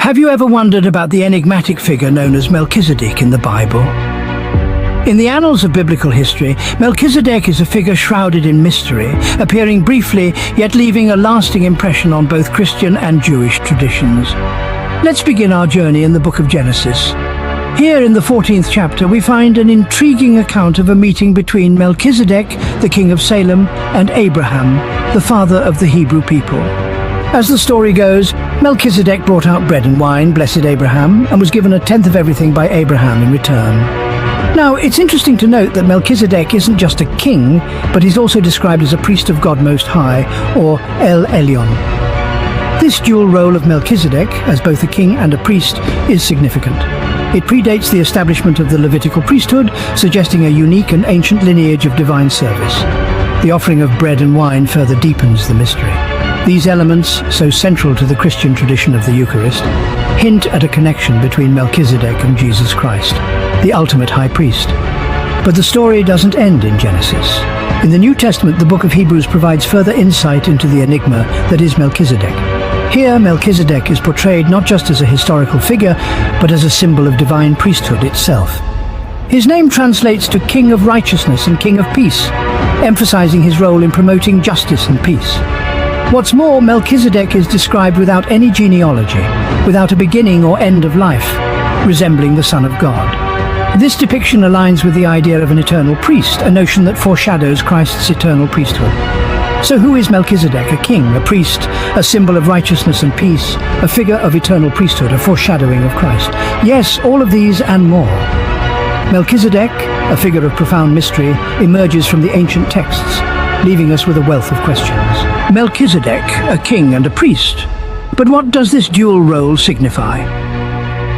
Have you ever wondered about the enigmatic figure known as Melchizedek in the Bible? In the annals of biblical history, Melchizedek is a figure shrouded in mystery, appearing briefly yet leaving a lasting impression on both Christian and Jewish traditions. Let's begin our journey in the book of Genesis. Here in the 14th chapter we find an intriguing account of a meeting between Melchizedek, the king of Salem, and Abraham, the father of the Hebrew people. As the story goes, Melchizedek brought out bread and wine, blessed Abraham, and was given a tenth of everything by Abraham in return. Now, it's interesting to note that Melchizedek isn't just a king, but he's also described as a priest of God Most High, or El Elyon. This dual role of Melchizedek, as both a king and a priest, is significant. It predates the establishment of the Levitical priesthood, suggesting a unique and ancient lineage of divine service. The offering of bread and wine further deepens the mystery. These elements, so central to the Christian tradition of the Eucharist, hint at a connection between Melchizedek and Jesus Christ, the ultimate high priest. But the story doesn't end in Genesis. In the New Testament, the book of Hebrews provides further insight into the enigma that is Melchizedek. Here, Melchizedek is portrayed not just as a historical figure, but as a symbol of divine priesthood itself. His name translates to King of Righteousness and King of Peace, emphasizing his role in promoting justice and peace. What's more, Melchizedek is described without any genealogy, without a beginning or end of life, resembling the Son of God. This depiction aligns with the idea of an eternal priest, a notion that foreshadows Christ's eternal priesthood. So who is Melchizedek? A king, a priest, a symbol of righteousness and peace, a figure of eternal priesthood, a foreshadowing of Christ. Yes, all of these and more. Melchizedek, a figure of profound mystery, emerges from the ancient texts, leaving us with a wealth of questions. Melchizedek, a king and a priest. But what does this dual role signify?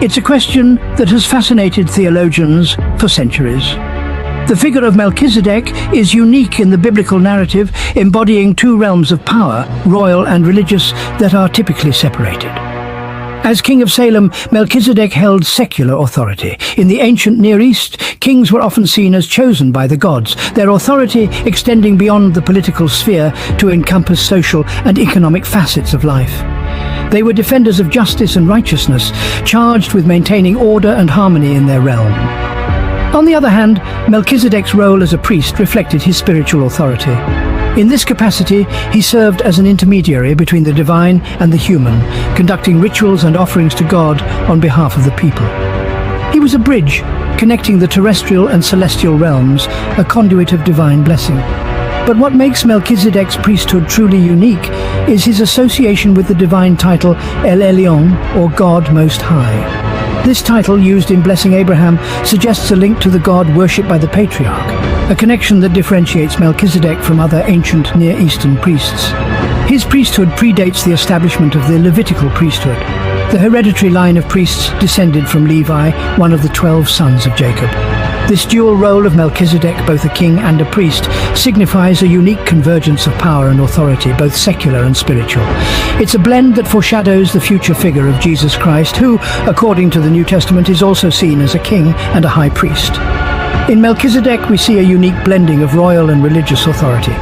It's a question that has fascinated theologians for centuries. The figure of Melchizedek is unique in the biblical narrative, embodying two realms of power, royal and religious, that are typically separated. As king of Salem, Melchizedek held secular authority. In the ancient Near East, kings were often seen as chosen by the gods, their authority extending beyond the political sphere to encompass social and economic facets of life. They were defenders of justice and righteousness, charged with maintaining order and harmony in their realm. On the other hand, Melchizedek's role as a priest reflected his spiritual authority. In this capacity, he served as an intermediary between the divine and the human, conducting rituals and offerings to God on behalf of the people. He was a bridge connecting the terrestrial and celestial realms, a conduit of divine blessing. But what makes Melchizedek's priesthood truly unique is his association with the divine title El Elyon, or God Most High. This title, used in blessing Abraham, suggests a link to the God worshipped by the patriarch, a connection that differentiates Melchizedek from other ancient Near Eastern priests. His priesthood predates the establishment of the Levitical priesthood. The hereditary line of priests descended from Levi, one of the 12 sons of Jacob. This dual role of Melchizedek, both a king and a priest, signifies a unique convergence of power and authority, both secular and spiritual. It's a blend that foreshadows the future figure of Jesus Christ, who, according to the New Testament, is also seen as a king and a high priest. In Melchizedek, we see a unique blending of royal and religious authority.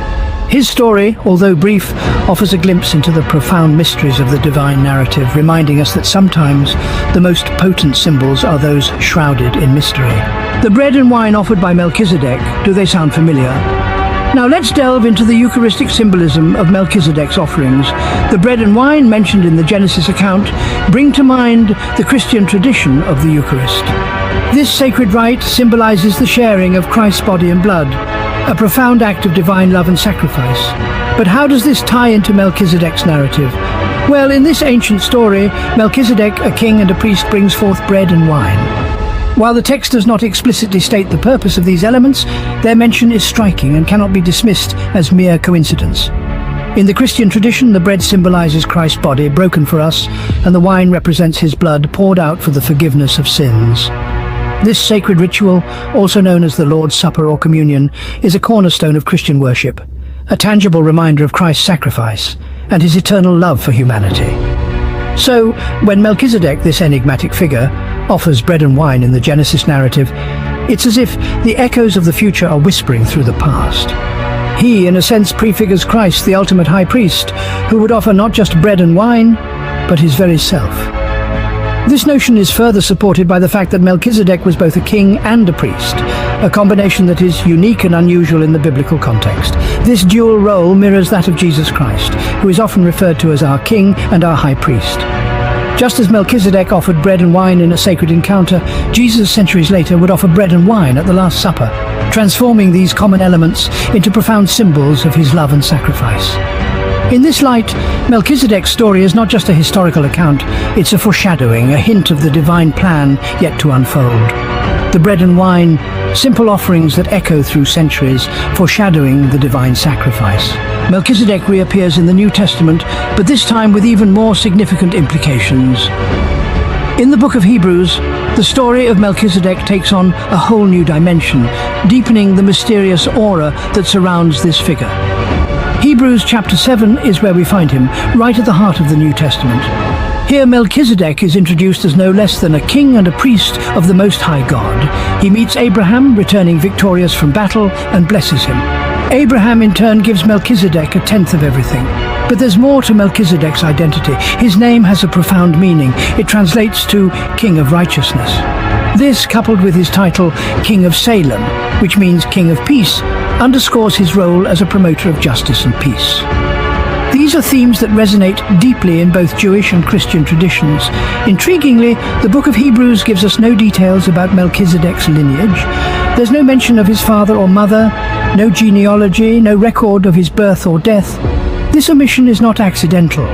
His story, although brief, offers a glimpse into the profound mysteries of the divine narrative, reminding us that sometimes the most potent symbols are those shrouded in mystery. The bread and wine offered by Melchizedek, do they sound familiar? Now let's delve into the Eucharistic symbolism of Melchizedek's offerings. The bread and wine mentioned in the Genesis account bring to mind the Christian tradition of the Eucharist. This sacred rite symbolizes the sharing of Christ's body and blood, a profound act of divine love and sacrifice. But how does this tie into Melchizedek's narrative? Well, in this ancient story, Melchizedek, a king and a priest, brings forth bread and wine. While the text does not explicitly state the purpose of these elements, their mention is striking and cannot be dismissed as mere coincidence. In the Christian tradition, the bread symbolizes Christ's body broken for us, and the wine represents his blood poured out for the forgiveness of sins. This sacred ritual, also known as the Lord's Supper or Communion, is a cornerstone of Christian worship, a tangible reminder of Christ's sacrifice and his eternal love for humanity. So, when Melchizedek, this enigmatic figure, offers bread and wine in the Genesis narrative, it's as if the echoes of the future are whispering through the past. He, in a sense, prefigures Christ, the ultimate high priest, who would offer not just bread and wine, but his very self. This notion is further supported by the fact that Melchizedek was both a king and a priest, a combination that is unique and unusual in the biblical context. This dual role mirrors that of Jesus Christ, who is often referred to as our king and our high priest. Just as Melchizedek offered bread and wine in a sacred encounter, Jesus centuries later would offer bread and wine at the Last Supper, transforming these common elements into profound symbols of his love and sacrifice. In this light, Melchizedek's story is not just a historical account, it's a foreshadowing, a hint of the divine plan yet to unfold. The bread and wine, simple offerings that echo through centuries, foreshadowing the divine sacrifice. Melchizedek reappears in the New Testament, but this time with even more significant implications. In the book of Hebrews, the story of Melchizedek takes on a whole new dimension, deepening the mysterious aura that surrounds this figure. Hebrews chapter 7 is where we find him, right at the heart of the New Testament. Here Melchizedek is introduced as no less than a king and a priest of the Most High God. He meets Abraham, returning victorious from battle, and blesses him. Abraham in turn gives Melchizedek a tenth of everything. But there's more to Melchizedek's identity. His name has a profound meaning. It translates to King of Righteousness. This, coupled with his title King of Salem, which means King of Peace, underscores his role as a promoter of justice and peace. These are themes that resonate deeply in both Jewish and Christian traditions. Intriguingly, the book of Hebrews gives us no details about Melchizedek's lineage. There's no mention of his father or mother, no genealogy, no record of his birth or death. This omission is not accidental.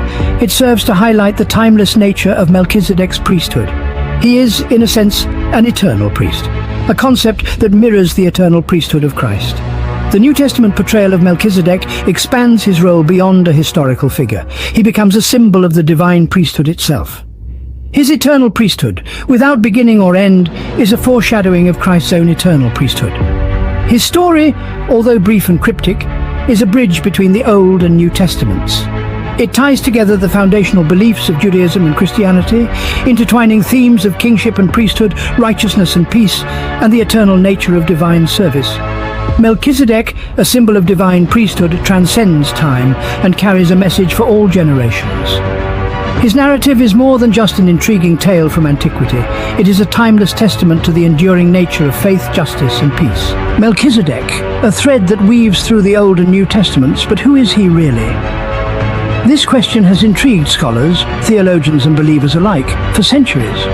It serves to highlight the timeless nature of Melchizedek's priesthood. He is, in a sense, an eternal priest, a concept that mirrors the eternal priesthood of Christ. The New Testament portrayal of Melchizedek expands his role beyond a historical figure. He becomes a symbol of the divine priesthood itself. His eternal priesthood, without beginning or end, is a foreshadowing of Christ's own eternal priesthood. His story, although brief and cryptic, is a bridge between the Old and New Testaments. It ties together the foundational beliefs of Judaism and Christianity, intertwining themes of kingship and priesthood, righteousness and peace, and the eternal nature of divine service. Melchizedek, a symbol of divine priesthood, transcends time and carries a message for all generations. His narrative is more than just an intriguing tale from antiquity. It is a timeless testament to the enduring nature of faith, justice, and peace. Melchizedek, a thread that weaves through the Old and New Testaments, but who is he really? This question has intrigued scholars, theologians and believers alike, for centuries.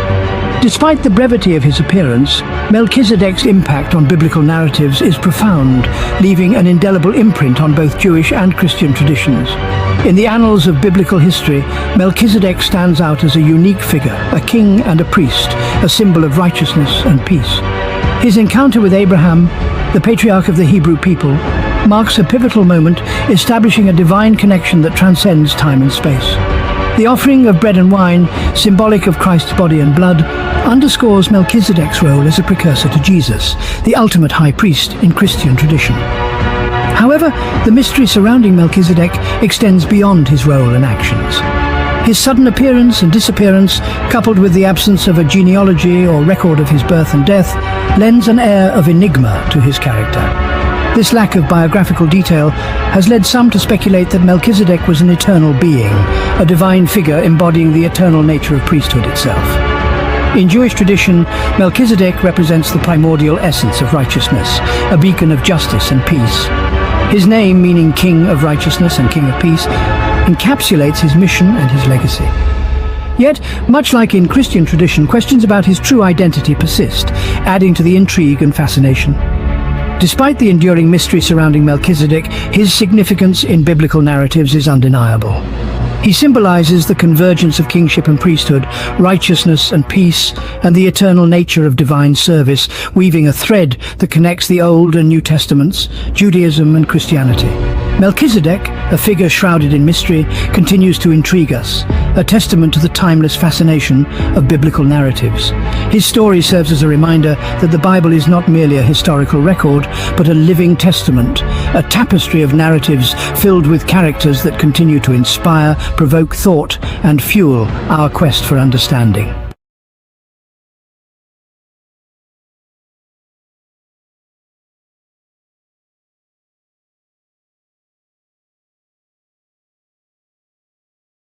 Despite the brevity of his appearance, Melchizedek's impact on biblical narratives is profound, leaving an indelible imprint on both Jewish and Christian traditions. In the annals of biblical history, Melchizedek stands out as a unique figure, a king and a priest, a symbol of righteousness and peace. His encounter with Abraham, the patriarch of the Hebrew people, marks a pivotal moment, establishing a divine connection that transcends time and space. The offering of bread and wine, symbolic of Christ's body and blood, underscores Melchizedek's role as a precursor to Jesus, the ultimate high priest in Christian tradition. However, the mystery surrounding Melchizedek extends beyond his role and actions. His sudden appearance and disappearance, coupled with the absence of a genealogy or record of his birth and death, lends an air of enigma to his character. This lack of biographical detail has led some to speculate that Melchizedek was an eternal being, a divine figure embodying the eternal nature of priesthood itself. In Jewish tradition, Melchizedek represents the primordial essence of righteousness, a beacon of justice and peace. His name, meaning King of Righteousness and King of Peace, encapsulates his mission and his legacy. Yet, much like in Christian tradition, questions about his true identity persist, adding to the intrigue and fascination. Despite the enduring mystery surrounding Melchizedek, his significance in biblical narratives is undeniable. He symbolizes the convergence of kingship and priesthood, righteousness and peace, and the eternal nature of divine service, weaving a thread that connects the Old and New Testaments, Judaism and Christianity. Melchizedek, a figure shrouded in mystery, continues to intrigue us, a testament to the timeless fascination of biblical narratives. His story serves as a reminder that the Bible is not merely a historical record, but a living testament, a tapestry of narratives filled with characters that continue to inspire, provoke thought, and fuel our quest for understanding.